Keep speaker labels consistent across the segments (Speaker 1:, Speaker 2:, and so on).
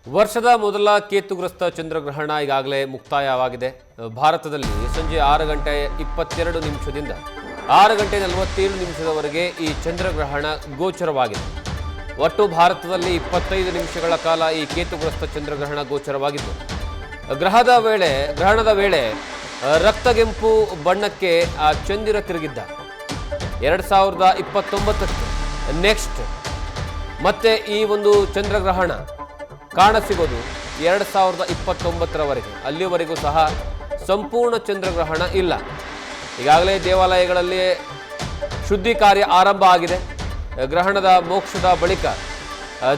Speaker 1: ವರ್ಷದ ಮೊದಲ ಕೇತುಗ್ರಸ್ತ ಚಂದ್ರಗ್ರಹಣ ಈಗಾಗಲೇ ಮುಕ್ತಾಯವಾಗಿದೆ. ಭಾರತದಲ್ಲಿ ಸಂಜೆ 6:22 6:47 ಈ ಚಂದ್ರಗ್ರಹಣ ಗೋಚರವಾಗಿದೆ. ಒಟ್ಟು ಭಾರತದಲ್ಲಿ 25 ನಿಮಿಷಗಳ ಕಾಲ ಈ ಕೇತುಗ್ರಸ್ತ ಚಂದ್ರಗ್ರಹಣ ಗೋಚರವಾಗಿದ್ದು, ಗ್ರಹಣದ ವೇಳೆ ರಕ್ತಗೆಂಪು ಬಣ್ಣಕ್ಕೆ ಆ ಚಂದಿರ ತಿರುಗಿದ್ದ. 2029ಕ್ಕೆ ನೆಕ್ಸ್ಟ್ ಮತ್ತೆ ಈ ಒಂದು ಚಂದ್ರಗ್ರಹಣ ಕಾಣಸಿಗೋದು 2029ರವರೆಗೆ. ಅಲ್ಲಿವರೆಗೂ ಸಹ ಸಂಪೂರ್ಣ ಚಂದ್ರಗ್ರಹಣ ಇಲ್ಲ. ಈಗಾಗಲೇ ದೇವಾಲಯಗಳಲ್ಲಿ ಶುದ್ಧಿ ಕಾರ್ಯ ಆರಂಭ ಆಗಿದೆ. ಗ್ರಹಣದ ಮೋಕ್ಷದ ಬಳಿಕ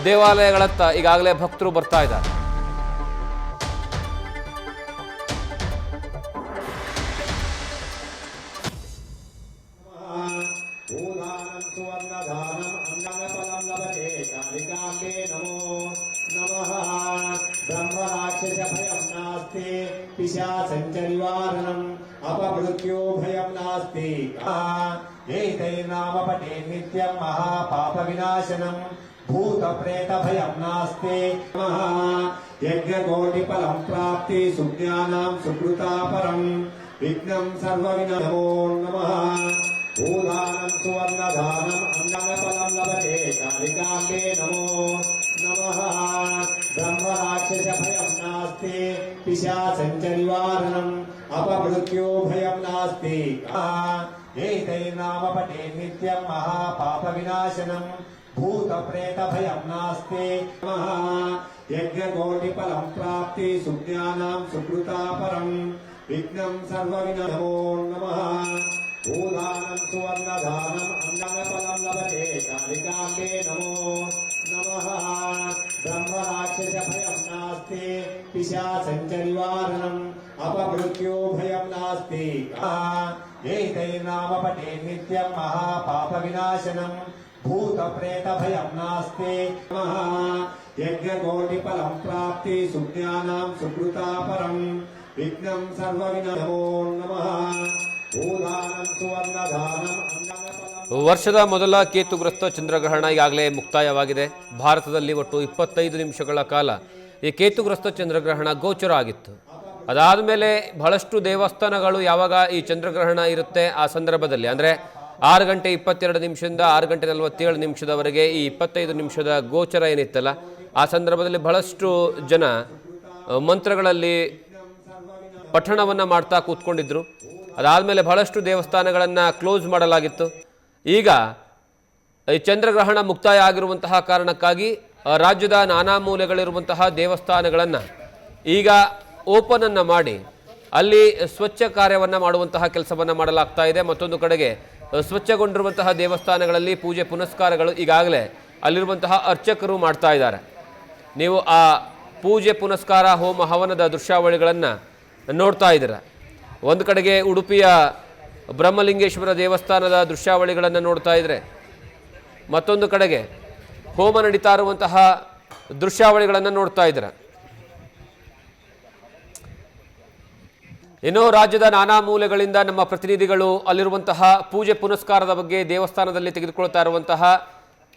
Speaker 1: ದೇವಾಲಯಗಳತ್ತ ಈಗಾಗಲೇ ಭಕ್ತರು ಬರ್ತಾ ಇದ್ದಾರೆ.
Speaker 2: पिशाचनिवारणम् अपमृत्यो भयं नास्ति। एतैर्नाम पठे नित्यं महापापविनाशनम् भूतप्रेत भयं नास्ति। यज्ञकोटिफलं प्राप्ति सुज्ञानां सुकृतापरम् विघ्नं सर्वविनमो नमः। भूदानं सुवर्णदानम् अन्नफलं लभते कालिकाम्बे नमो नमः। ब्रह्मराक्षसभयं नास्ति। पिशाचनिवारणम् अपमृत्यो भयं नास्ति। एतैर्नाम पठे नित्यं महापापविनाशनम् भूतप्रेत भयं नास्ति। यज्ञकोटिफलं प्राप्ति सुज्ञानां सुकृतापरम् विघ्नं सर्वविनमो नमः। भूदानं सुवर्णदानम् अन्नफलं लभते कालिकाम्बे नमो नमः। ब्रह्मराक्षसभयं नास्ति। पिशाचनिवारणम् अपमृत्यो भयं नास्ति। एतैर्नाम पठे नित्यं महापापविनाशनम् भूतप्रेत भयं नास्ति। यज्ञकोटिफलं प्राप्ति सुज्ञानां सुकृतापरम् विघ्नं सर्वविनमो नमः। भूदानं सुवर्णदानम्
Speaker 1: ವರ್ಷದ ಮೊದಲ ಕೇತುಗ್ರಸ್ತ ಚಂದ್ರಗ್ರಹಣ ಈಗಾಗಲೇ ಮುಕ್ತಾಯವಾಗಿದೆ. ಭಾರತದಲ್ಲಿ ಒಟ್ಟು 25 ನಿಮಿಷಗಳ ಕಾಲ ಈ ಕೇತುಗ್ರಸ್ತ ಚಂದ್ರಗ್ರಹಣ ಗೋಚರ ಆಗಿತ್ತು. ಅದಾದ ಮೇಲೆ ಬಹಳಷ್ಟು ದೇವಸ್ಥಾನಗಳು ಯಾವಾಗ ಈ ಚಂದ್ರಗ್ರಹಣ ಇರುತ್ತೆ ಆ ಸಂದರ್ಭದಲ್ಲಿ, ಅಂದರೆ 6:22 6:47 ಈ 25 ನಿಮಿಷದ ಗೋಚರ ಏನಿತ್ತಲ್ಲ, ಆ ಸಂದರ್ಭದಲ್ಲಿ ಬಹಳಷ್ಟು ಜನ ಮಂತ್ರಗಳಲ್ಲಿ ಪಠಣವನ್ನು ಮಾಡ್ತಾ ಕೂತ್ಕೊಂಡಿದ್ರು. ಅದಾದಮೇಲೆ ಬಹಳಷ್ಟು ದೇವಸ್ಥಾನಗಳನ್ನು ಕ್ಲೋಸ್ ಮಾಡಲಾಗಿತ್ತು. ಈಗ ಈ ಚಂದ್ರಗ್ರಹಣ ಮುಕ್ತಾಯ ಆಗಿರುವಂತಹ ಕಾರಣಕ್ಕಾಗಿ ರಾಜ್ಯದ ನಾನಾ ಮೂಲೆಗಳಿರುವಂತಹ ದೇವಸ್ಥಾನಗಳನ್ನು ಈಗ ಓಪನನ್ನು ಮಾಡಿ ಅಲ್ಲಿ ಸ್ವಚ್ಛ ಕಾರ್ಯವನ್ನು ಮಾಡುವಂತಹ ಕೆಲಸವನ್ನು ಮಾಡಲಾಗ್ತಾ ಇದೆ. ಮತ್ತೊಂದು ಕಡೆಗೆ ಸ್ವಚ್ಛಗೊಂಡಿರುವಂತಹ ದೇವಸ್ಥಾನಗಳಲ್ಲಿ ಪೂಜೆ ಪುನಸ್ಕಾರಗಳು ಈಗಾಗಲೇ ಅಲ್ಲಿರುವಂತಹ ಅರ್ಚಕರು ಮಾಡ್ತಾ ಇದ್ದಾರೆ. ನೀವು ಆ ಪೂಜೆ ಪುನಸ್ಕಾರ ಹೋಮ ಹವನದ ದೃಶ್ಯಾವಳಿಗಳನ್ನು ನೋಡ್ತಾ ಇದ್ದೀರ. ಒಂದು ಕಡೆಗೆ ಉಡುಪಿಯ ಬ್ರಹ್ಮಲಿಂಗೇಶ್ವರ ದೇವಸ್ಥಾನದ ದೃಶ್ಯಾವಳಿಗಳನ್ನು ನೋಡ್ತಾ ಇದ್ರೆ, ಮತ್ತೊಂದು ಕಡೆಗೆ ಹೋಮ ನಡೀತಾ ಇರುವಂತಹ ದೃಶ್ಯಾವಳಿಗಳನ್ನು ನೋಡ್ತಾ ಇದ್ದೀರ. ಇನ್ನು ರಾಜ್ಯದ ನಾನಾ ಮೂಲೆಗಳಿಂದ ನಮ್ಮ ಪ್ರತಿನಿಧಿಗಳು ಅಲ್ಲಿರುವಂತಹ ಪೂಜೆ ಪುನಸ್ಕಾರದ ಬಗ್ಗೆ, ದೇವಸ್ಥಾನದಲ್ಲಿ ತೆಗೆದುಕೊಳ್ತಾ ಇರುವಂತಹ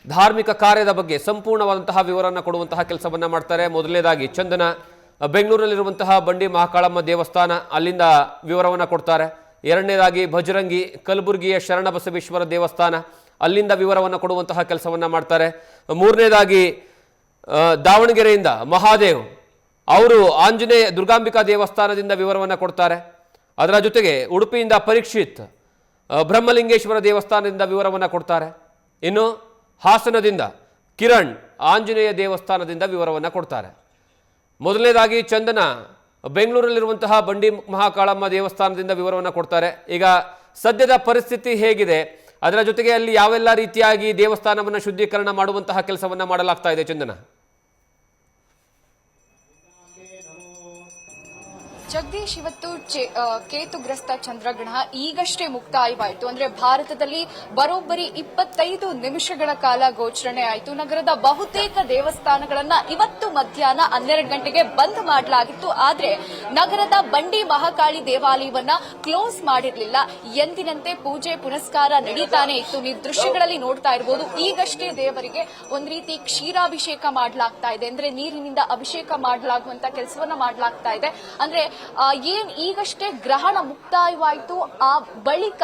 Speaker 1: ಧಾರ್ಮಿಕ ಕಾರ್ಯದ ಬಗ್ಗೆ ಸಂಪೂರ್ಣವಾದಂತಹ ವಿವರವನ್ನು ಕೊಡುವಂತಹ ಕೆಲಸವನ್ನು ಮಾಡ್ತಾರೆ. ಮೊದಲನೇದಾಗಿ ಚಂದನ, ಬೆಂಗಳೂರಿನಲ್ಲಿರುವಂತಹ ಬಂಡಿ ಮಹಾಕಾಳಮ್ಮ ದೇವಸ್ಥಾನ, ಅಲ್ಲಿಂದ ವಿವರವನ್ನು ಕೊಡ್ತಾರೆ. ಎರಡನೇದಾಗಿ ಭಜರಂಗಿ, ಕಲಬುರಗಿಯ ಶರಣಬಸವೇಶ್ವರ ದೇವಸ್ಥಾನ, ಅಲ್ಲಿಂದ ವಿವರವನ್ನು ಕೊಡುವಂತಹ ಕೆಲಸವನ್ನು ಮಾಡ್ತಾರೆ. ಮೂರನೇದಾಗಿ ದಾವಣಗೆರೆಯಿಂದ ಮಹಾದೇವ್ ಅವರು ಆಂಜನೇಯ ದುರ್ಗಾಂಬಿಕಾ ದೇವಸ್ಥಾನದಿಂದ ವಿವರವನ್ನು ಕೊಡ್ತಾರೆ. ಅದರ ಜೊತೆಗೆ ಉಡುಪಿಯಿಂದ ಪರೀಕ್ಷಿತ್ ಬ್ರಹ್ಮಲಿಂಗೇಶ್ವರ ದೇವಸ್ಥಾನದಿಂದ ವಿವರವನ್ನು ಕೊಡ್ತಾರೆ. ಇನ್ನು ಹಾಸನದಿಂದ ಕಿರಣ್ ಆಂಜನೇಯ ದೇವಸ್ಥಾನದಿಂದ ವಿವರವನ್ನು ಕೊಡ್ತಾರೆ. ಮೊದಲನೇದಾಗಿ ಚಂದನ, ಬೆಂಗಳೂರಲ್ಲಿರುವಂತಹ ಬಂಡಿ ಮಹಾಕಾಳಮ್ಮ ದೇವಸ್ಥಾನದಿಂದ ವಿವರವನ್ನು ಕೊಡ್ತಾರೆ. ಈಗ ಸದ್ಯದ ಪರಿಸ್ಥಿತಿ ಹೇಗಿದೆ, ಅದರ ಜೊತೆಗೆ ಅಲ್ಲಿ ಯಾವೆಲ್ಲ ರೀತಿಯಾಗಿ ದೇವಸ್ಥಾನವನ್ನು ಶುದ್ಧೀಕರಣ ಮಾಡುವಂತಹ ಕೆಲಸವನ್ನು ಮಾಡಲಾಗ್ತಾ ಇದೆ. ಚಂದನ,
Speaker 3: ಜಗದೀಶ್, ಇವತ್ತು ಕೇತುಗ್ರಸ್ತ ಚಂದ್ರಗ್ರಹಣ ಈಗಷ್ಟೇ ಮುಕ್ತಾಯವಾಯಿತು. ಅಂದ್ರೆ ಭಾರತದಲ್ಲಿ ಬರೋಬ್ಬರಿ 25 ನಿಮಿಷಗಳ ಕಾಲ ಗೋಚರಣೆ ಆಯಿತು. ನಗರದ ಬಹುತೇಕ ದೇವಸ್ಥಾನಗಳನ್ನ ಇವತ್ತು ಮಧ್ಯಾಹ್ನ 12 ಗಂಟೆಗೆ ಬಂದ್ ಮಾಡಲಾಗಿತ್ತು. ಆದ್ರೆ ನಗರದ ಬಂಡಿ ಮಹಾಕಾಳಿ ದೇವಾಲಯವನ್ನ ಕ್ಲೋಸ್ ಮಾಡಿರಲಿಲ್ಲ. ಎಂದಿನಂತೆ ಪೂಜೆ ಪುನಸ್ಕಾರ ನಡೀತಾನೆ ಇತ್ತು. ನೀವು ದೃಶ್ಯಗಳಲ್ಲಿ ನೋಡ್ತಾ ಇರಬಹುದು. ಈಗಷ್ಟೇ ದೇವರಿಗೆ ಒಂದ್ ರೀತಿ ಕ್ಷೀರಾಭಿಷೇಕ ಮಾಡಲಾಗ್ತಾ ಇದೆ. ಅಂದ್ರೆ ನೀರಿನಿಂದ ಅಭಿಷೇಕ ಮಾಡಲಾಗುವಂತ ಕೆಲಸವನ್ನ ಮಾಡಲಾಗ್ತಾ ಇದೆ. ಅಂದ್ರೆ ಈಗಷ್ಟೇ ಗ್ರಹಣ ಮುಕ್ತಾಯವಾಯಿತು. ಆ ಬಳಿಕ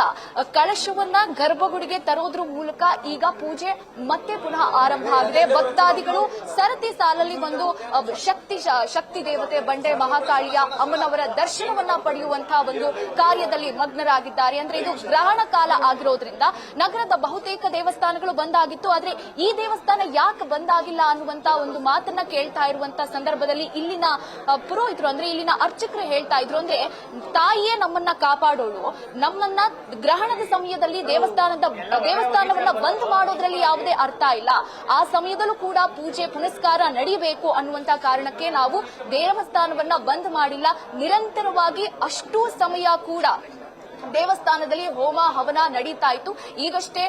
Speaker 3: ಕಳಶವನ್ನ ಗರ್ಭಗುಡಿಗೆ ತರೋದ್ರ ಮೂಲಕ ಈಗ ಪೂಜೆ ಮತ್ತೆ ಪುನಃ ಆರಂಭ ಆಗಿದೆ. ಭಕ್ತಾದಿಗಳು ಸರತಿ ಸಾಲಲ್ಲಿ ಬಂದು ಶಕ್ತಿ ದೇವತೆ ಬಂಡೆ ಮಹಾಕಾಳಿಯ ಅಮ್ಮನವರ ದರ್ಶನವನ್ನ ಪಡೆಯುವಂತಹ ಒಂದು ಕಾರ್ಯದಲ್ಲಿ ಮಗ್ನರಾಗಿದ್ದಾರೆ. ಅಂದ್ರೆ ಇದು ಗ್ರಹಣ ಕಾಲ ಆಗಿರೋದ್ರಿಂದ ನಗರದ ಬಹುತೇಕ ದೇವಸ್ಥಾನಗಳು ಬಂದಾಗಿತ್ತು. ಆದ್ರೆ ಈ ದೇವಸ್ಥಾನ ಯಾಕೆ ಬಂದಾಗಿಲ್ಲ ಅನ್ನುವಂತ ಒಂದು ಮಾತನ್ನ ಕೇಳ್ತಾ ಇರುವಂತಹ ಸಂದರ್ಭದಲ್ಲಿ ಇಲ್ಲಿನ ಪುರೋಹಿತರು, ಅಂದ್ರೆ ಇಲ್ಲಿನ ಅರ್ಚಕರು ಹೇಳ್ತಾ ಇದ್ರು, ಅಂದ್ರೆ ತಾಯಿಯೇ ನಮ್ಮನ್ನ ಕಾಪಾಡೋಳು, ನಮ್ಮನ್ನ ಗ್ರಹಣದ ಸಮಯದಲ್ಲಿ ದೇವಸ್ಥಾನವನ್ನ ಬಂದ್ ಮಾಡೋದ್ರಲ್ಲಿ ಯಾವುದೇ ಅರ್ಥ ಇಲ್ಲ. ಆ ಸಮಯದಲ್ಲೂ ಕೂಡ ಪೂಜೆ ಪುನಸ್ಕಾರ ನಡೀಬೇಕು ಅನ್ನುವಂತ ಕಾರಣಕ್ಕೆ ನಾವು ದೇವಸ್ಥಾನವನ್ನ ಬಂದ್ ಮಾಡಿಲ್ಲ. ನಿರಂತರವಾಗಿ ಅಷ್ಟೂ ಸಮಯ ಕೂಡ ದೇವಸ್ಥಾನದಲ್ಲಿ ಹೋಮ ಹವನ ನಡೀತಾ ಇತ್ತು. ಈಗಷ್ಟೇ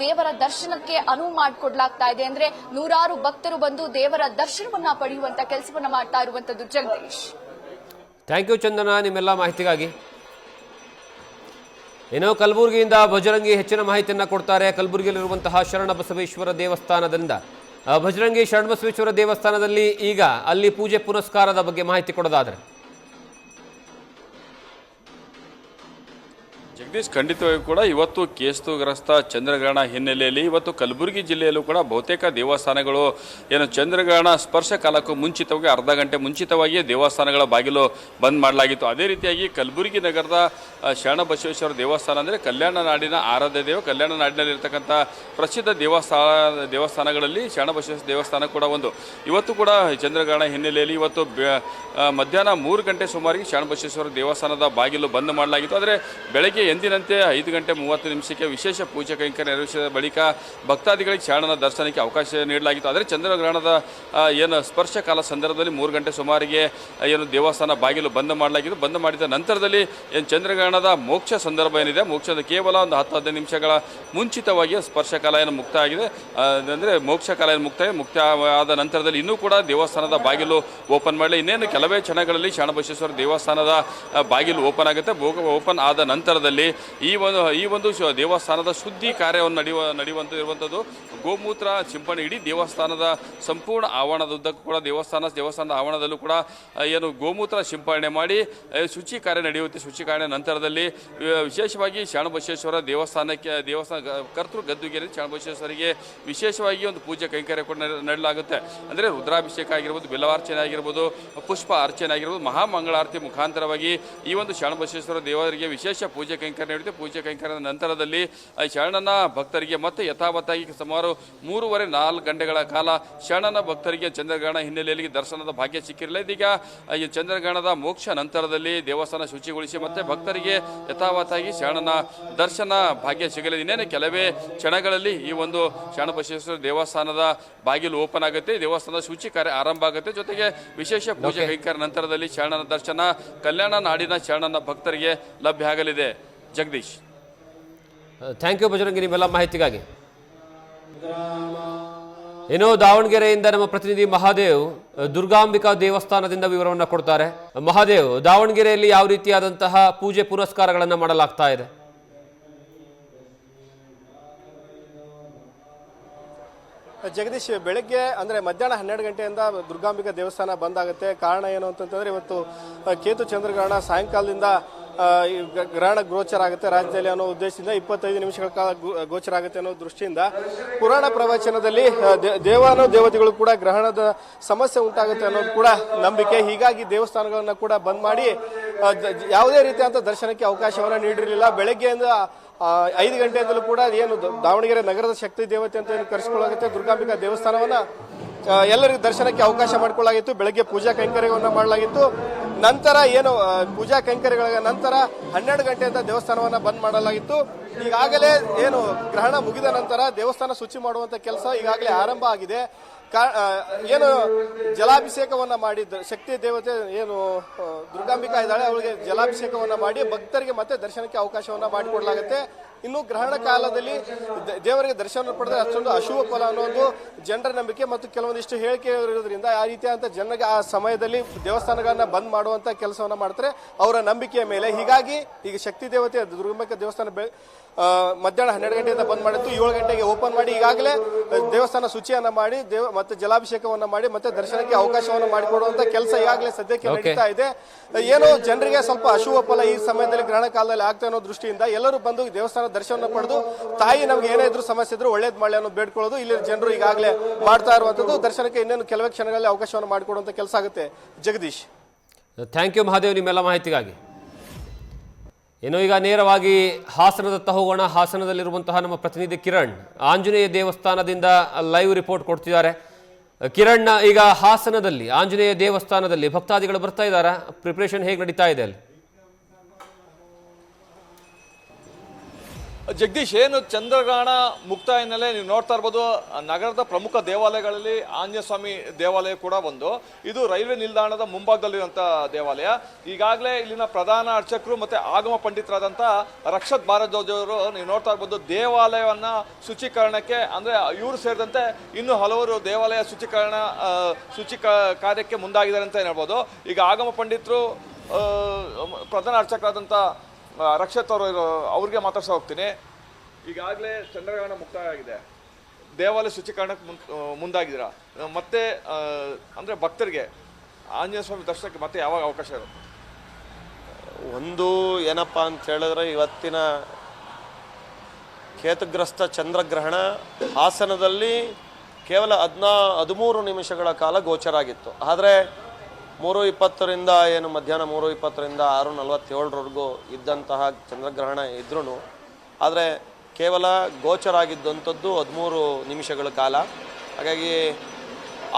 Speaker 3: ದೇವರ ದರ್ಶನಕ್ಕೆ ಅನುವು ಮಾಡಿಕೊಡ್ಲಾಗ್ತಾ ಇದೆ. ಅಂದ್ರೆ ನೂರಾರು ಭಕ್ತರು ಬಂದು ದೇವರ ದರ್ಶನವನ್ನ ಪಡೆಯುವಂತ ಕೆಲಸವನ್ನ ಮಾಡ್ತಾ ಇರುವಂತದ್ದು. ಜಗದೀಶ್,
Speaker 1: ಥ್ಯಾಂಕ್ ಯು ಚಂದನ, ನಿಮ್ಮೆಲ್ಲ ಮಾಹಿತಿಗಾಗಿ. ಏನೋ ಕಲಬುರಗಿಯಿಂದ ಭಜರಂಗಿ ಹೆಚ್ಚಿನ ಮಾಹಿತಿಯನ್ನು ಕೊಡ್ತಾರೆ. ಕಲಬುರಗಿಯಲ್ಲಿರುವಂತಹ ಶರಣಬಸವೇಶ್ವರ ದೇವಸ್ಥಾನದಿಂದ ಭಜರಂಗಿ ಶರಣಬಸವೇಶ್ವರ ದೇವಸ್ಥಾನದಲ್ಲಿ ಈಗ ಅಲ್ಲಿ ಪೂಜೆ ಪುನಸ್ಕಾರದ ಬಗ್ಗೆ ಮಾಹಿತಿ ಕೊಡೋದಾದ್ರೆ
Speaker 4: ಜಗದೀಶ್, ಖಂಡಿತವಾಗಿ ಕೂಡ ಇವತ್ತು ಕೇಸ್ತುಗ್ರಸ್ತ ಚಂದ್ರಗ್ರಹಣ ಹಿನ್ನೆಲೆಯಲ್ಲಿ ಇವತ್ತು ಕಲಬುರಗಿ ಜಿಲ್ಲೆಯಲ್ಲೂ ಕೂಡ ಬಹುತೇಕ ದೇವಸ್ಥಾನಗಳು ಏನು ಚಂದ್ರಗ್ರಹಣ ಸ್ಪರ್ಶ ಕಾಲಕ್ಕೂ ಮುಂಚಿತವಾಗಿ ಅರ್ಧ ಗಂಟೆ ಮುಂಚಿತವಾಗಿಯೇ ದೇವಸ್ಥಾನಗಳ ಬಾಗಿಲು ಬಂದ್ ಮಾಡಲಾಗಿತ್ತು. ಅದೇ ರೀತಿಯಾಗಿ ಕಲಬುರಗಿ ನಗರದ ಶರಣಬಸವೇಶ್ವರ ದೇವಸ್ಥಾನ ಅಂದರೆ ಕಲ್ಯಾಣ ನಾಡಿನ ಆರಾಧ್ಯ ದೇವ, ಕಲ್ಯಾಣ ನಾಡಿನಲ್ಲಿರ್ತಕ್ಕಂಥ ಪ್ರಸಿದ್ಧ ದೇವಸ್ಥಾನಗಳಲ್ಲಿ ಶರಣಬಸವೇಶ್ವರ ದೇವಸ್ಥಾನ ಕೂಡ ಒಂದು. ಇವತ್ತು ಕೂಡ ಚಂದ್ರಗ್ರಹಣ ಹಿನ್ನೆಲೆಯಲ್ಲಿ ಇವತ್ತು ಮಧ್ಯಾಹ್ನ 3 ಗಂಟೆ ಸುಮಾರಿಗೆ ಶರಣಬಸವೇಶ್ವರ ದೇವಸ್ಥಾನದ ಬಾಗಿಲು ಬಂದ್ ಮಾಡಲಾಗಿತ್ತು. ಆದರೆ ಬೆಳಗ್ಗೆ ಎಂದಿನಂತೆ 5 ಗಂಟೆ 30 ನಿಮಿಷಕ್ಕೆ ವಿಶೇಷ ಪೂಜೆ ಕೈಂಕರ್ಯ ನೆರವೇರಿಸಿದ ಬಳಿಕ ಭಕ್ತಾದಿಗಳಿಗೆ ಶರಣನ ದರ್ಶನಕ್ಕೆ ಅವಕಾಶ ನೀಡಲಾಗಿತ್ತು. ಆದರೆ ಚಂದ್ರಗ್ರಹಣದ ಏನು ಸ್ಪರ್ಶ ಕಾಲ ಸಂದರ್ಭದಲ್ಲಿ 3 ಗಂಟೆ ಸುಮಾರಿಗೆ ಏನು ದೇವಸ್ಥಾನ ಬಾಗಿಲು ಬಂದ್ ಮಾಡಲಾಗಿತ್ತು. ಬಂದ್ ಮಾಡಿದ ನಂತರದಲ್ಲಿ ಏನು ಚಂದ್ರಗ್ರಹಣದ ಮೋಕ್ಷ ಸಂದರ್ಭ ಏನಿದೆ, ಮೋಕ್ಷದ ಕೇವಲ ಒಂದು 10-15 ನಿಮಿಷಗಳ ಮುಂಚಿತವಾಗಿ ಸ್ಪರ್ಶ ಕಾಲ ಏನು ಮುಕ್ತಾಯ ಆಗಿದೆ. ಅಂದರೆ ಮೋಕ್ಷ ಕಾಲ ಏನು ಮುಕ್ತಾಯ ಆದ ನಂತರದಲ್ಲಿ ಇನ್ನೂ ಕೂಡ ದೇವಸ್ಥಾನದ ಬಾಗಿಲು ಓಪನ್ ಮಾಡಲಿ. ಇನ್ನೇನು ಕೆಲವೇ ಕ್ಷಣಗಳಲ್ಲಿ ಶರಣಬಸವೇಶ್ವರ ದೇವಸ್ಥಾನದ ಬಾಗಿಲು ಓಪನ್ ಆಗುತ್ತೆ. ಓಪನ್ ಆದ ನಂತರದಲ್ಲಿ ಈ ಒಂದು ದೇವಸ್ಥಾನದ ಶುದ್ಧಿ ಕಾರ್ಯವನ್ನು ನಡೆಯುವಂಥದ್ದು ಗೋಮೂತ್ರ ಸಿಂಪಡಣೆ ಇಡೀ ದೇವಸ್ಥಾನದ ಸಂಪೂರ್ಣ ಆವರಣದುದ್ದಕ್ಕೂ ಕೂಡ ದೇವಸ್ಥಾನದ ಆವರಣದಲ್ಲೂ ಕೂಡ ಏನು ಗೋಮೂತ್ರ ಸಿಂಪಡಣೆ ಮಾಡಿ ಶುಚಿ ಕಾರ್ಯ ನಡೆಯುತ್ತೆ. ಶುಚಿ ಕಾರ್ಯ ನಂತರದಲ್ಲಿ ವಿಶೇಷವಾಗಿ ಶರಣಬಸವೇಶ್ವರ ದೇವಸ್ಥಾನ ಕರ್ತೃ ಗದ್ದುಗೆರೆ ಶರಣಬಸವೇಶ್ವರಿಗೆ ವಿಶೇಷವಾಗಿ ಒಂದು ಪೂಜೆ ಕೈಂಕರ್ಯ ಕೂಡ ನಡೆಯಲಾಗುತ್ತೆ. ಅಂದರೆ ರುದ್ರಾಭಿಷೇಕ ಆಗಿರ್ಬೋದು, ಬಿಲ್ಲವಾರ್ಚನೆ ಆಗಿರ್ಬೋದು, ಪುಷ್ಪ ಅರ್ಚನೆ ಆಗಿರ್ಬೋದು, ಮಹಾಮಂಗಳಾರತಿ ಮುಖಾಂತರವಾಗಿ ಈ ಒಂದು ಶರಣಬಸವೇಶ್ವರ ದೇವರಿಗೆ ವಿಶೇಷ ಪೂಜೆ ಕೈಂಕರ್ಯ ನಡೆಯುತ್ತೆ. ಪೂಜೆ ಕೈಂಕರ್ಯದ ನಂತರದಲ್ಲಿ ಶರಣನ ಭಕ್ತರಿಗೆ ಮತ್ತೆ ಯಥಾವತ್ತಾಗಿ ಸುಮಾರು 3-4 ಗಂಟೆಗಳ ಕಾಲ ಶರಣನ ಭಕ್ತರಿಗೆ ಚಂದ್ರಗ್ರಹಣ ಹಿನ್ನೆಲೆಯಲ್ಲಿ ದರ್ಶನದ ಭಾಗ್ಯ ಸಿಕ್ಕಿರಲಿಲ್ಲ. ಇದೀಗ ಈ ಚಂದ್ರಗ್ರಹಣದ ಮೋಕ್ಷ ನಂತರದಲ್ಲಿ ದೇವಸ್ಥಾನ ಶುಚಿಗೊಳಿಸಿ ಮತ್ತೆ ಭಕ್ತರಿಗೆ ಯಥಾವತ್ತಾಗಿ ಶರಣನ ದರ್ಶನ ಭಾಗ್ಯ ಸಿಗಲಿದೆ. ಇನ್ನೇನು ಕೆಲವೇ ಕ್ಷಣಗಳಲ್ಲಿ ಈ ಒಂದು ಶರಣಬಸವೇಶ್ವರ ದೇವಸ್ಥಾನದ ಬಾಗಿಲು ಓಪನ್ ಆಗುತ್ತೆ. ದೇವಸ್ಥಾನದ ಶುಚಿ ಕಾರ್ಯ ಆರಂಭ ಆಗುತ್ತೆ. ಜೊತೆಗೆ ವಿಶೇಷ ಪೂಜೆ ಕೈಂಕರ್ಯ ನಂತರದಲ್ಲಿ ಶರಣನ ದರ್ಶನ ಕಲ್ಯಾಣ ನಾಡಿನ ಶರಣನ ಭಕ್ತರಿಗೆ ಲಭ್ಯ ಆಗಲಿದೆ. ಜಗದೀಶ್,
Speaker 1: ಥ್ಯಾಂಕ್ ಯು ಬಜರಂಗಿ, ನಿಮ್ಮೆಲ್ಲ ಮಾಹಿತಿಗಾಗಿ. ಏನೋ ದಾವಣಗೆರೆಯಿಂದ ನಮ್ಮ ಪ್ರತಿನಿಧಿ ಮಹಾದೇವ್ ದುರ್ಗಾಂಬಿಕಾ ದೇವಸ್ಥಾನದಿಂದ ವಿವರವನ್ನು ಕೊಡ್ತಾರೆ. ಮಹಾದೇವ್, ದಾವಣಗೆರೆಯಲ್ಲಿ ಯಾವ ರೀತಿಯಾದಂತಹ ಪೂಜೆ ಪುನಸ್ಕಾರಗಳನ್ನು ಮಾಡಲಾಗ್ತಾ ಇದೆ?
Speaker 5: ಜಗದೀಶ್, ಬೆಳಗ್ಗೆ ಅಂದರೆ ಮಧ್ಯಾಹ್ನ 12 ಗಂಟೆಯಿಂದ ದುರ್ಗಾಂಬಿಕಾ ದೇವಸ್ಥಾನ ಬಂದಾಗುತ್ತೆ. ಕಾರಣ ಏನು ಅಂತಂತಂದರೆ ಇವತ್ತು ಕೇತು ಚಂದ್ರಗ್ರಹಣ ಸಾಯಂಕಾಲದಿಂದ ಗ್ರಹಣ ಗೋಚರ ಆಗುತ್ತೆ ರಾಜ್ಯದಲ್ಲಿ ಅನ್ನೋ ಉದ್ದೇಶದಿಂದ 25 ನಿಮಿಷಗಳ ಕಾಲ ಗೋಚರ ಆಗುತ್ತೆ ಅನ್ನೋ ದೃಷ್ಟಿಯಿಂದ ಪುರಾಣ ಪ್ರವಚನದಲ್ಲಿ ದೇವತೆಗಳು ಕೂಡ ಗ್ರಹಣದ ಸಮಸ್ಯೆ ಉಂಟಾಗುತ್ತೆ ಅನ್ನೋದು ಕೂಡ ನಂಬಿಕೆ. ಹೀಗಾಗಿ ದೇವಸ್ಥಾನಗಳನ್ನು ಕೂಡ ಬಂದ್ ಮಾಡಿ ಯಾವುದೇ ರೀತಿಯಾದಂಥ ದರ್ಶನಕ್ಕೆ ಅವಕಾಶವನ್ನು ನೀಡಿರಲಿಲ್ಲ. ಬೆಳಗ್ಗೆಯಿಂದ 5 ಗಂಟೆಯಿಂದಲೂ ಕೂಡ ಏನು ದಾವಣಗೆರೆ ನಗರದ ಶಕ್ತಿ ದೇವತೆ ಅಂತ ಏನು ಕರೆಸಿಕೊಳ್ಳಾಗುತ್ತೆ ದುರ್ಗಾಂಬಿಕಾ ದೇವಸ್ಥಾನವನ್ನ ಎಲ್ಲರಿಗೂ ದರ್ಶನಕ್ಕೆ ಅವಕಾಶ ಮಾಡಿಕೊಳ್ಳಲಾಗಿತ್ತು. ಬೆಳಗ್ಗೆ ಪೂಜಾ ಕೈಂಕರ್ಯವನ್ನು ಮಾಡಲಾಗಿತ್ತು. ನಂತರ ಏನು ಪೂಜಾ ಕೈಂಕರ್ಯಗಳ ನಂತರ 12 ಗಂಟೆಯಿಂದ ದೇವಸ್ಥಾನವನ್ನು ಬಂದ್ ಮಾಡಲಾಗಿತ್ತು. ಈಗಾಗಲೇ ಏನು ಗ್ರಹಣ ಮುಗಿದ ನಂತರ ದೇವಸ್ಥಾನ ಶುಚಿ ಮಾಡುವಂತ ಕೆಲಸ ಈಗಾಗಲೇ ಆರಂಭ ಆಗಿದೆ. ಏನು ಜಲಾಭಿಷೇಕವನ್ನ ಮಾಡಿ ಶಕ್ತಿ ದೇವತೆ ಏನು ದುರ್ಗಾಂಬಿಕಾ ಇದ್ದಾಳೆ ಅವಳಿಗೆ ಜಲಾಭಿಷೇಕವನ್ನ ಮಾಡಿ ಭಕ್ತರಿಗೆ ಮತ್ತೆ ದರ್ಶನಕ್ಕೆ ಅವಕಾಶವನ್ನ ಮಾಡಿಕೊಡ್ಲಾಗುತ್ತೆ. ಇನ್ನು ಗ್ರಹಣ ಕಾಲದಲ್ಲಿ ದೇವರಿಗೆ ದರ್ಶನ ಪಡೆದ್ರೆ ಅಷ್ಟೊಂದು ಅಶುಭ ಫಲ ಅನ್ನೋ ಒಂದು ಜನರ ನಂಬಿಕೆ ಮತ್ತು ಕೆಲವೊಂದಿಷ್ಟು ಹೇಳಿಕೆ ಇರೋದ್ರಿಂದ ಆ ರೀತಿಯಾದಂಥ ಜನರಿಗೆ ಆ ಸಮಯದಲ್ಲಿ ದೇವಸ್ಥಾನಗಳನ್ನ ಬಂದ್ ಮಾಡುವಂತ ಕೆಲಸವನ್ನ ಮಾಡ್ತಾರೆ ಅವರ ನಂಬಿಕೆಯ ಮೇಲೆ. ಹೀಗಾಗಿ ಈಗ ಶಕ್ತಿ ದೇವತೆ ದುರ್ಗಾಂಬಿಕಾ ದೇವಸ್ಥಾನ ಮಧ್ಯಾಹ್ನ 12 ಗಂಟೆಯಿಂದ ಬಂದ್ ಮಾಡಿತ್ತು, 7 ಗಂಟೆಗೆ ಓಪನ್ ಮಾಡಿ ಈಗಾಗಲೇ ದೇವಸ್ಥಾನ ಶುಚಿಯನ್ನ ಮಾಡಿ ಮತ್ತೆ ಜಲಾಭಿಷೇಕವನ್ನ ಮಾಡಿ ಮತ್ತೆ ದರ್ಶನಕ್ಕೆ ಅವಕಾಶವನ್ನು ಮಾಡಿಕೊಡುವಂತ ಕೆಲಸ ಈಗಾಗಲೇ ಸದ್ಯಕ್ಕೆ ನಡೀತಾ ಇದೆ. ಏನೋ ಜನರಿಗೆ ಸ್ವಲ್ಪ ಅಶುಭ ಫಲ ಈ ಸಮಯದಲ್ಲಿ ಗ್ರಹಣ ಕಾಲದಲ್ಲಿ ಆಗ್ತಾ ಅನ್ನೋ ದೃಷ್ಟಿಯಿಂದ ಎಲ್ಲರೂ ಬಂದು ದೇವಸ್ಥಾನ ದರ್ಶನ ಪಡೆದು ತಾಯಿ ನಮ್ಗೆ ಏನೇ ಇದ್ರು ಸಮಸ್ಯೆ ಇದ್ರು ಒಳ್ಳೇದ್ ಮಾಡಲಿ ಅನ್ನೋ ಬೇಡ್ಕೊಳ್ಳೋದು ಇಲ್ಲಿ ಜನರು ಈಗಾಗಲೇ ಮಾಡ್ತಾ ಇರುವಂತದ್ದು. ದರ್ಶನಕ್ಕೆ ಇನ್ನೇನು ಕೆಲವೇ ಕ್ಷಣಗಳಲ್ಲಿ ಅವಕಾಶವನ್ನು ಮಾಡಿಕೊಡುವಂತ ಕೆಲಸ ಆಗುತ್ತೆ. ಜಗದೀಶ್,
Speaker 1: ಥ್ಯಾಂಕ್ ಯು ಮಹಾದೇವ್ ನಿಮ್ಮೆಲ್ಲ ಮಾಹಿತಿಗಾಗಿ. ಇನ್ನು ಈಗ ನೇರವಾಗಿ ಹಾಸನದತ್ತ ಹೋಗೋಣ. ಹಾಸನದಲ್ಲಿರುವಂತಹ ನಮ್ಮ ಪ್ರತಿನಿಧಿ ಕಿರಣ್ ಆಂಜನೇಯ ದೇವಸ್ಥಾನದಿಂದ ಲೈವ್ ರಿಪೋರ್ಟ್ ಕೊಡ್ತಿದ್ದಾರೆ. ಕಿರಣ್, ಈಗ ಹಾಸನದಲ್ಲಿ ಆಂಜನೇಯ ದೇವಸ್ಥಾನದಲ್ಲಿ ಭಕ್ತಾದಿಗಳು ಬರ್ತಾ ಇದ್ದಾರಾ? ಪ್ರಿಪರೇಷನ್ ಹೇಗೆ ನಡೀತಾ ಇದೆ ಅಲ್ಲಿ?
Speaker 6: ಜಗದೀಶ್, ಏನು ಚಂದ್ರಗ್ರಹಣ ಮುಕ್ತಾಯ ಹಿನ್ನೆಲೆ ನೀವು ನೋಡ್ತಾ ಇರ್ಬೋದು, ನಗರದ ಪ್ರಮುಖ ದೇವಾಲಯಗಳಲ್ಲಿ ಆಂಜನೇಯ ಸ್ವಾಮಿ ದೇವಾಲಯ ಕೂಡ ಒಂದು. ಇದು ರೈಲ್ವೆ ನಿಲ್ದಾಣದ ಮುಂಭಾಗದಲ್ಲಿರುವಂಥ ದೇವಾಲಯ. ಈಗಾಗಲೇ ಇಲ್ಲಿನ ಪ್ರಧಾನ ಅರ್ಚಕರು ಮತ್ತು ಆಗಮ ಪಂಡಿತರಾದಂಥ ರಕ್ಷತ್ ಭಾರದ್ವಾಜ್ ಅವರು ನೀವು ನೋಡ್ತಾ ಇರ್ಬೋದು ದೇವಾಲಯವನ್ನು ಶುಚೀಕರಣಕ್ಕೆ, ಅಂದರೆ ಇವರು ಸೇರಿದಂತೆ ಇನ್ನೂ ಹಲವರು ದೇವಾಲಯ ಶುಚಿ ಕಾರ್ಯಕ್ಕೆ ಮುಂದಾಗಿದ್ದಾರೆ ಅಂತ ಹೇಳ್ಬೋದು. ಈಗ ಆಗಮ ಪಂಡಿತರು ಪ್ರಧಾನ ಅರ್ಚಕರಾದಂಥ ರಕ್ಷತ್ ಅವರು ಅವ್ರಿಗೆ ಮಾತಾಡ್ಸ ಹೋಗ್ತೀನಿ. ಈಗಾಗಲೇ ಚಂದ್ರಗ್ರಹಣ ಮುಕ್ತಾಯ ಆಗಿದೆ, ದೇವಾಲಯ ಶುಚೀಕರಣಕ್ಕೆ ಮುಂದಾಗಿದ್ದೀರಾ, ಮತ್ತೆ ಅಂದರೆ ಭಕ್ತರಿಗೆ ಆಂಜನೇಯ ಸ್ವಾಮಿ ದರ್ಶನಕ್ಕೆ ಮತ್ತೆ ಯಾವಾಗ ಅವಕಾಶ ಇರುತ್ತೆ?
Speaker 7: ಒಂದು ಏನಪ್ಪ ಅಂತ ಹೇಳಿದ್ರೆ, ಇವತ್ತಿನ ಕೇತುಗ್ರಸ್ತ ಚಂದ್ರಗ್ರಹಣ ಹಾಸನದಲ್ಲಿ ಕೇವಲ 13 ನಿಮಿಷಗಳ ಕಾಲ ಗೋಚರ ಆಗಿತ್ತು. ಆದರೆ 3:20ರಿಂದ ಏನು ಮಧ್ಯಾಹ್ನ 3:20ರಿಂದ 6:47ರವರೆಗೂ ಇದ್ದಂತಹ ಚಂದ್ರಗ್ರಹಣ ಇದ್ರೂ ಆದರೆ ಕೇವಲ ಗೋಚರ ಆಗಿದ್ದಂಥದ್ದು 13 ನಿಮಿಷಗಳ ಕಾಲ. ಹಾಗಾಗಿ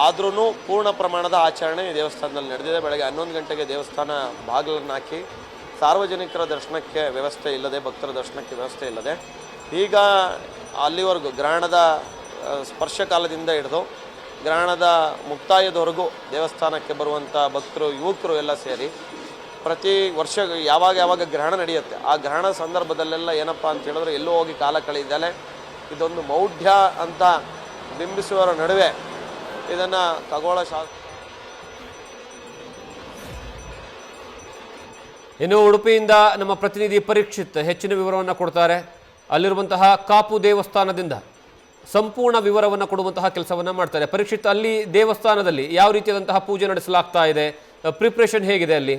Speaker 7: ಆದ್ರೂ ಪೂರ್ಣ ಪ್ರಮಾಣದ ಆಚರಣೆ ದೇವಸ್ಥಾನದಲ್ಲಿ ನಡೆದಿದೆ. ಬೆಳಗ್ಗೆ 11 ಗಂಟೆಗೆ ದೇವಸ್ಥಾನ ಬಾಗಿಲನ್ನು ಹಾಕಿ ಸಾರ್ವಜನಿಕರ ದರ್ಶನಕ್ಕೆ ವ್ಯವಸ್ಥೆ ಇಲ್ಲದೆ, ಭಕ್ತರ ದರ್ಶನಕ್ಕೆ ವ್ಯವಸ್ಥೆ ಇಲ್ಲದೆ, ಈಗ ಅಲ್ಲಿವರೆಗೂ ಗ್ರಹಣದ ಸ್ಪರ್ಶ ಕಾಲದಿಂದ ಹಿಡಿದು ಗ್ರಹಣದ ಮುಕ್ತಾಯದವರೆಗೂ ದೇವಸ್ಥಾನಕ್ಕೆ ಬರುವಂಥ ಭಕ್ತರು, ಯುವಕರು ಎಲ್ಲ ಸೇರಿ ಪ್ರತಿ ವರ್ಷ ಯಾವಾಗ ಗ್ರಹಣ ನಡೆಯುತ್ತೆ ಆ ಗ್ರಹಣ ಸಂದರ್ಭದಲ್ಲೆಲ್ಲ ಏನಪ್ಪ ಅಂತ ಹೇಳಿದ್ರೆ ಎಲ್ಲೋ ಹೋಗಿ ಕಾಲ ಕಳೆದಿದ್ದಾಳೆ. ಇದೊಂದು ಮೌಢ್ಯ ಅಂತ ಬಿಂಬಿಸುವವರ ನಡುವೆ ಇದನ್ನು ಖಗೋಳ
Speaker 1: ಇನ್ನು ಉಡುಪಿಯಿಂದ ನಮ್ಮ ಪ್ರತಿನಿಧಿ ಪರೀಕ್ಷಿತ್ ಹೆಚ್ಚಿನ ವಿವರವನ್ನು ಕೊಡ್ತಾರೆ. ಅಲ್ಲಿರುವಂತಹ ಕಾಪು ದೇವಸ್ಥಾನದಿಂದ ಸಂಪೂರ್ಣ ವಿವರವನ್ನು ಕೊಡುವಂತಹ ಕೆಲಸವನ್ನು ಮಾಡ್ತಾರೆ. ಪರೀಕ್ಷಿತ್, ಅಲ್ಲಿ ದೇವಸ್ಥಾನದಲ್ಲಿ ಯಾವ ರೀತಿಯಾದಂತಹ ಪೂಜೆ ನಡೆಸಲಾಗ್ತಾ ಇದೆ, ಪ್ರಿಪ್ರೇಷನ್ ಹೇಗಿದೆ ಅಲ್ಲಿ?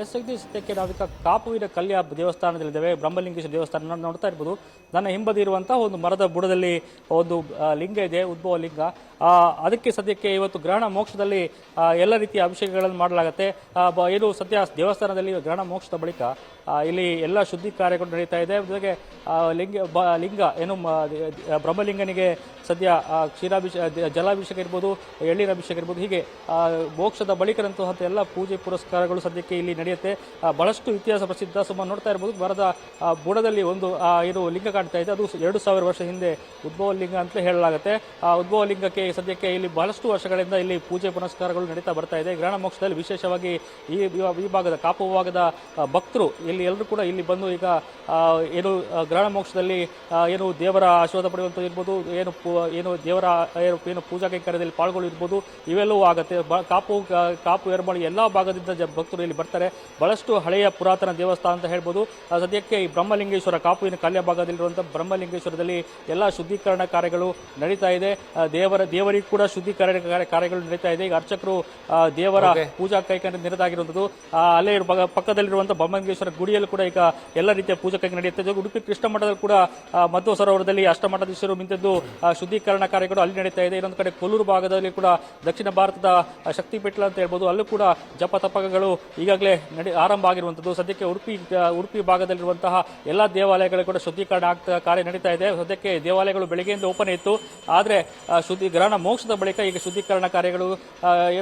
Speaker 8: ಸದ್ಯಕ್ಕೆ ನಾವೀಗ ಕಾಪುವಿನ ಕಲ್ಯ ದೇವಸ್ಥಾನದಲ್ಲಿದ್ದೇವೆ. ಬ್ರಹ್ಮಲಿಂಗೇಶ್ವರ ದೇವಸ್ಥಾನ ನೋಡ್ತಾ ಇರ್ಬೋದು. ನನ್ನ ಹಿಂಬದಿ ಇರುವಂತಹ ಒಂದು ಮರದ ಬುಡದಲ್ಲಿ ಒಂದು ಲಿಂಗ ಇದೆ, ಉದ್ಭವ ಲಿಂಗ. ಅದಕ್ಕೆ ಸದ್ಯಕ್ಕೆ ಇವತ್ತು ಗ್ರಹಣ ಮೋಕ್ಷದಲ್ಲಿ ಎಲ್ಲ ರೀತಿಯ ಅಭಿಷೇಕಗಳನ್ನು ಮಾಡಲಾಗುತ್ತೆ. ಏನು ಸದ್ಯ ದೇವಸ್ಥಾನದಲ್ಲಿ ಗ್ರಹಣ ಮೋಕ್ಷದ ಬಳಿಕ ಇಲ್ಲಿ ಎಲ್ಲ ಶುದ್ಧಿ ಕಾರ್ಯಗಳು ನಡೀತಾ ಇದೆ. ಜೊತೆಗೆ ಲಿಂಗ ಏನು ಬ್ರಹ್ಮಲಿಂಗನಿಗೆ ಸದ್ಯ ಜಲಾಭಿಷೇಕ ಇರ್ಬೋದು, ಎಳ್ಳಿನ ಅಭಿಷೇಕ ಇರ್ಬೋದು, ಹೀಗೆ ಮೋಕ್ಷದ ಬಳಿಕರಂತಹ ಎಲ್ಲ ಪೂಜೆ ಪುರಸ್ಕಾರಗಳು ಸದ್ಯಕ್ಕೆ ಇಲ್ಲಿ ನಡೆಯುತ್ತೆ. ಬಹಳಷ್ಟು ಇತಿಹಾಸ ಪ್ರಸಿದ್ಧ. ಸುಮಾರು ನೋಡ್ತಾ ಇರ್ಬೋದು, ಮರದ ಬುಡದಲ್ಲಿ ಒಂದು ಏನು ಲಿಂಗ ಕಾಣ್ತಾ ಇದೆ, ಅದು 2000 ವರ್ಷ ಹಿಂದೆ ಉದ್ಭವ ಲಿಂಗ ಅಂತ ಹೇಳಲಾಗುತ್ತೆ. ಆ ಉದ್ಭವ ಲಿಂಗಕ್ಕೆ ಸದ್ಯಕ್ಕೆ ಇಲ್ಲಿ ಬಹಳಷ್ಟು ವರ್ಷಗಳಿಂದ ಇಲ್ಲಿ ಪೂಜೆ ಪುನಸ್ಕಾರಗಳು ನಡೀತಾ ಬರ್ತಾ ಇದೆ. ಗ್ರಹಣ ಮೋಕ್ಷದಲ್ಲಿ ವಿಶೇಷವಾಗಿ ಈ ಭಾಗದ ಕಾಪು ಭಾಗದ ಭಕ್ತರು ಇಲ್ಲಿ ಎಲ್ಲರೂ ಕೂಡ ಇಲ್ಲಿ ಬಂದು ಈಗ ಏನು ಗ್ರಹಣ ಮೋಕ್ಷದಲ್ಲಿ ಏನು ದೇವರ ಆಶೀರ್ವಾದ ಪಡೆಯುವಂಥದ್ದು ಇರ್ಬೋದು, ಏನು ದೇವರ ಏನು ಪೂಜಾ ಕೈಂಕರ್ಯದಲ್ಲಿ ಪಾಲ್ಗೊಳ್ಳಿರ್ಬೋದು, ಇವೆಲ್ಲವೂ ಆಗುತ್ತೆ. ಕಾಪು ಎರಮಳಿ ಎಲ್ಲ ಭಾಗದಿಂದ ಭಕ್ತರು ಇಲ್ಲಿ ಬರ್ತಾರೆ. ಬಹಳಷ್ಟು ಹಳೆಯ ಪುರಾತನ ದೇವಸ್ಥಾನ ಅಂತ ಹೇಳ್ಬೋದು. ಸದ್ಯಕ್ಕೆ ಈ ಬ್ರಹ್ಮಲಿಂಗೇಶ್ವರ ಕಾಪುವಿನ ಕಲ್ಯ ಭಾಗದಲ್ಲಿರುವಂಥ ಬ್ರಹ್ಮಲಿಂಗೇಶ್ವರದಲ್ಲಿ ಎಲ್ಲ ಶುದ್ಧೀಕರಣ ಕಾರ್ಯಗಳು ನಡೀತಾ ಇದೆ. ದೇವರಿಗೂ ಕೂಡ ಶುದ್ಧೀಕರಣ ಕಾರ್ಯಗಳು ನಡೀತಾ ಇದೆ. ಈಗ ಅರ್ಚಕರು ದೇವರ ಪೂಜಾ ಕೈಂಕರ್ಯ ನಿರತಾಗಿರುವಂಥದ್ದು. ಅಲ್ಲೇ ಪಕ್ಕದಲ್ಲಿರುವಂಥ ಬ್ರಹ್ಮಲಿಂಗೇಶ್ವರ ಗುಡಿಯಲ್ಲೂ ಕೂಡ ಈಗ ಎಲ್ಲ ರೀತಿಯ ಪೂಜಾ ಕೈಂಕರ್ಯ ನಡೆಯುತ್ತೆ. ಉಡುಪಿ ಕೃಷ್ಣ ಮಠದಲ್ಲಿ ಕೂಡ ಮಧ್ವ ಸರೋವರದಲ್ಲಿ ಅಷ್ಟಮಠಾಧೀಶರು ನಿಂತಿದ್ದು ಶುದ್ಧೀಕರಣ ಕಾರ್ಯಗಳು ಅಲ್ಲಿ ನಡೀತಾ ಇದೆ. ಇನ್ನೊಂದು ಕಡೆ ಕೊಲ್ಲೂರು ಭಾಗದಲ್ಲಿ ಕೂಡ ದಕ್ಷಿಣ ಭಾರತದ ಶಕ್ತಿಪೀಠ ಅಂತ ಹೇಳ್ಬೋದು, ಅಲ್ಲೂ ಕೂಡ ಜಪ ತಪಗಳು ಈಗಾಗಲೇ ಈಗಾಗಲೇ ಆರಂಭ ಆಗಿರುವಂಥದ್ದು. ಸದ್ಯಕ್ಕೆ ಉಡುಪಿ ಭಾಗದಲ್ಲಿರುವಂತಹ ಎಲ್ಲ ದೇವಾಲಯಗಳು ಕೂಡ ಶುದ್ಧೀಕರಣ ಕಾರ್ಯ ನಡೀತಾ ಇದೆ. ಸದ್ಯಕ್ಕೆ ದೇವಾಲಯಗಳು ಬೆಳಗ್ಗೆಯಿಂದ ಓಪನ್ ಇತ್ತು, ಆದರೆ ಗ್ರಹಣ ಮೋಕ್ಷದ ಬಳಿಕ ಈಗ ಶುದ್ಧೀಕರಣ ಕಾರ್ಯಗಳು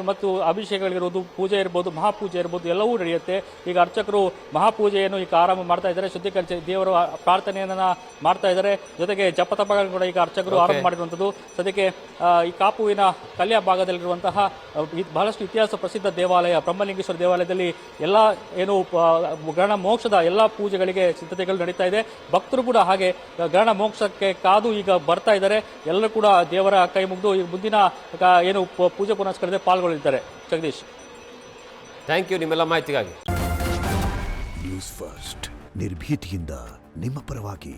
Speaker 8: ಮತ್ತು ಅಭಿಷೇಕಗಳಿರ್ಬೋದು, ಪೂಜೆ ಇರ್ಬೋದು, ಮಹಾಪೂಜೆ ಇರ್ಬೋದು ಎಲ್ಲವೂ ನಡೆಯುತ್ತೆ. ಈಗ ಅರ್ಚಕರು ಮಹಾಪೂಜೆಯನ್ನು ಈಗ ಆರಂಭ ಮಾಡ್ತಾ ಇದ್ದಾರೆ, ಶುದ್ಧೀಕರಣ ದೇವರ ಪ್ರಾರ್ಥನೆಯನ್ನ ಮಾಡ್ತಾ ಇದ್ದಾರೆ. ಜೊತೆಗೆ ಜಪತಪಗಳನ್ನು ಕೂಡ ಈಗ ಅರ್ಚಕರು ಆರಂಭ ಮಾಡಿರುವಂಥದ್ದು. ಸದ್ಯಕ್ಕೆ ಈ ಕಾಪುವಿನ ಕಲ್ಯ ಭಾಗದಲ್ಲಿರುವಂತಹ ಬಹಳಷ್ಟು ಇತಿಹಾಸ ಪ್ರಸಿದ್ಧ ದೇವಾಲಯ ಬ್ರಹ್ಮಲಿಂಗೇಶ್ವರ ದೇವಾಲಯದಲ್ಲಿ ಎಲ್ಲ ಏನು ಗ್ರಹಣ ಮೋಕ್ಷದ ಎಲ್ಲ ಪೂಜೆಗಳಿಗೆ ಸಿದ್ಧತೆಗಳು ನಡೀತಾ ಇದೆ. ಭಕ್ತರು ಕೂಡ ಹಾಗೆ ಗ್ರಹಣ ಮೋಕ್ಷಕ್ಕೆ ಕಾದು ಈಗ ಬರ್ತಾ ಇದ್ದಾರೆ. ಎಲ್ಲರೂ ಕೂಡ ದೇವರ ಕೈ ಮುಗಿದು ಈ ಮುಂದಿನ ಏನು ಪೂಜೆ ಪುನಸ್ಕಾರದಲ್ಲಿ ಪಾಲ್ಗೊಳ್ಳಿದ್ದಾರೆ. ಜಗದೀಶ್,
Speaker 1: ಥ್ಯಾಂಕ್ ಯು ನಿಮ್ಮೆಲ್ಲ ಮಾಹಿತಿಗಾಗಿ.
Speaker 9: ನ್ಯೂಸ್ ಫಸ್ಟ್ ನಿರ್ಭೀತಿಯಿಂದ ನಿಮ್ಮ ಪರವಾಗಿ.